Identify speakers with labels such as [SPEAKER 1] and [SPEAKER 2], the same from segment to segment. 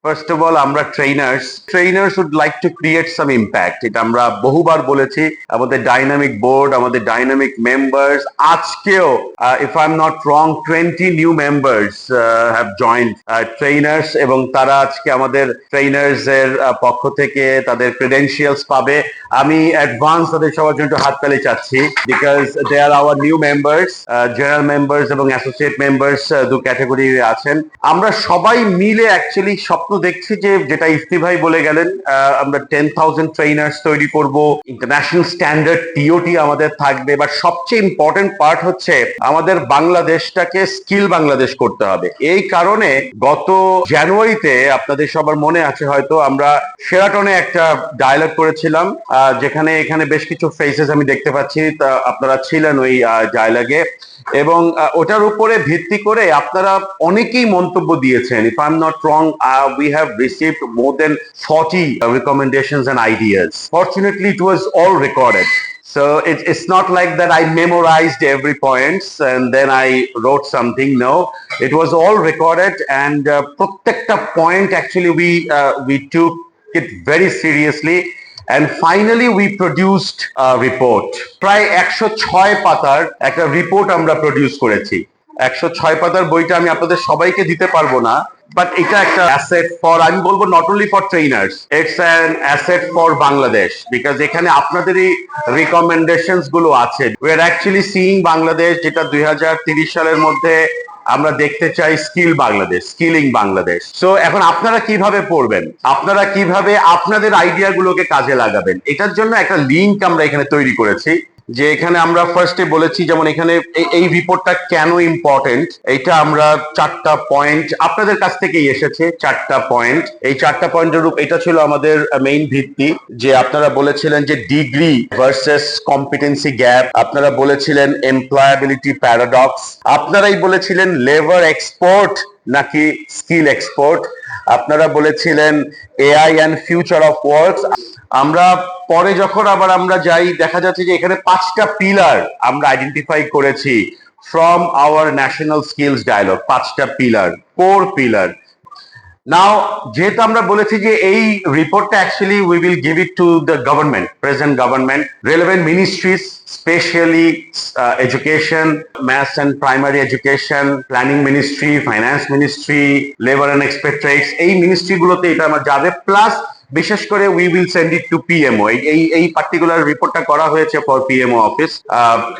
[SPEAKER 1] First of all আমরা trainers would like to create some impact. এটা আমরা বহুবার বলেছি। আমাদের ডাইনামিক বোর্ড, আমাদের ডাইনামিক মেম্বার্স, আজকেও if I am not wrong 20 new members have joined trainers, এবং তারা আজকে আমাদের ট্রেনার্স এর পক্ষ থেকে তাদের ক্রেডেনশিয়ালস পাবে। আমি অ্যাডভান্স তাদের সবার জন্য হাততালি চাচ্ছি, because they are our new members. General members এবং অ্যাসোসিয়েট মেম্বার্স দু ক্যাটাগরি আছেন। আমরা সবাই মিলে অ্যাকচুয়ালি স্বপ্ন দেখছি যে, যেটা ইফতি ভাই বলে গেলেন, আমরা 10,000 ট্রেনার্স তৈরি করব, ইন্টারন্যাশনাল স্ট্যান্ডার্ড টিওটি আমাদের থাকবে। বাট সবচেয়ে ইম্পর্টেন্ট পার্ট হচ্ছে আমাদের বাংলাদেশটাকে স্কিল বাংলাদেশ করতে হবে। এই কারণে গত জানুয়ারিতে আপনাদের সবার মনে আছে হয়তো, আমরা শেরাটনে একটা ডায়ালগ করেছিলাম, যেখানে এখানে বেশ কিছু ফেসেস আমি দেখতে পাচ্ছি, তা আপনারা ছিলেন ওই ডায়ালগে, এবং ওটার উপরে ভিত্তি করে আপনারা অনেকেই মন্তব্য দিয়েছেন। If I am not wrong, we have received more than 40 recommendations and ideas. Fortunately, it was all recorded. So it's not like that I memorized every points and then I wrote something. No, it was all recorded, and প্রত্যেকটা point actually we took it very seriously. And finally we produced a report. প্রায় 106 পাতার একটা report আমরা produce করেছি। 106 পাতার বইটা আমি আপনাদের সবাইকে দিতে পারবো না, বাট এটা একটা অ্যাসেট ফর, আমি বলবো not only for trainers, it's an asset for Bangladesh, because এখানে আপনাদেরই রিকমেন্ডেশনস গুলো আছে। We are actually seeing Bangladesh, যেটা 2030 সালের মধ্যে আমরা দেখতে চাই skill Bangladesh, skilling Bangladesh. So এখন আপনারা কিভাবে পড়বেন, আপনারা কিভাবে আপনাদের আইডিয়া গুলোকে কাজে লাগাবেন, এটার জন্য একটা লিঙ্ক আমরা এখানে তৈরি করেছি। যে এখানে আমরা ফার্স্টে বলেছি, যেমন এখানে এই রিপোর্টটা কেন ইম্পর্টেন্ট, এটা আমরা 4টা পয়েন্ট আপনাদের কাছ থেকেই এসেছে। 4টা পয়েন্ট, এই 4টা পয়েন্টের রূপ এটা ছিল আমাদের মেইন ভিত্তি। যে আপনারা বলেছিলেন যে ডিগ্রি ভার্সেস কম্পিটেন্সি গ্যাপ, আপনারা বলেছিলেন এমপ্লয়াবিলিটি প্যারাডক্স, আপনারাই বলেছিলেন লেবার এক্সপোর্ট নাকি স্কিল এক্সপোর্ট, আপনারা বলেছিলেন AI and future of work. আমরা পরে যখন আবার আমরা যাই, দেখা যাচ্ছে যে এখানে 5টা পিলার আমরা আইডেন্টিফাই করেছি from our national skills dialogue. 5টা পিলার, কোর পিলার। নাও যেহেতু আমরা বলেছি যে এই রিপোর্টটা actually we will give it to the government, present government, relevant ministries, specially education, maths and primary education, planning ministry, finance ministry, labour and expatriates, এই মিনিস্ট্রিগুলোতে এটা আমার যাবে। প্লাস বিশেষ করে we will send it to PMO. এই particular রিপোর্টটা করা হয়েছে for PMO office,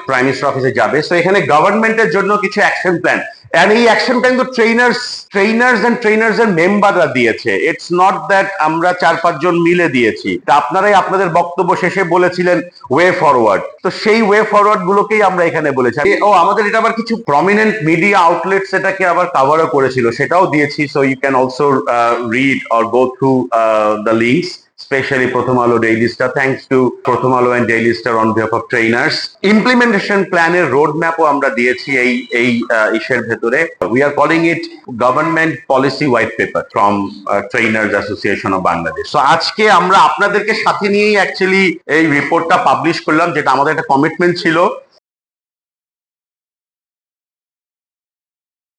[SPEAKER 1] prime minister অফিসে যাবে। সো এখানে গভর্নমেন্টের জন্য কিছু অ্যাকশন প্ল্যান, and এই অ্যাকশন প্ল্যান তো ট্রেনার্স এর মেম্বাররা দিয়েছে। ইটস নট দ্যাট আমরা 4-5 জন মিলে দিয়েছি। তা আপনারাই আপনাদের বক্তব্য শেষে বলেছিলেন ওয়ে ফরওয়ার্ড, তো সেই ওয়ে ফরওয়ার্ড গুলোকেই আমরা এখানে বলেছি। ও আমাদের এটা আবার কিছু প্রমিনেন্ট মিডিয়া আউটলেটস এটাকে আবার কভারও করেছিল, সেটাও দিয়েছি। So you can also read or go through the links, specially Prothom Alo Daily Star. Thanks to Prothom Alo and Daily Star on behalf of trainers. Implementation প্ল্যানের রোড ম্যাপও আমরা দিয়েছি এই ইসের ভেতরে। We are calling it government policy white paper from trainers association of Bangladesh. সো আজকে আমরা আপনাদেরকে সাথে নিয়েই অ্যাকচুয়ালি এই রিপোর্টটা পাবলিশ করলাম, যেটা আমাদের একটা কমিটমেন্ট ছিল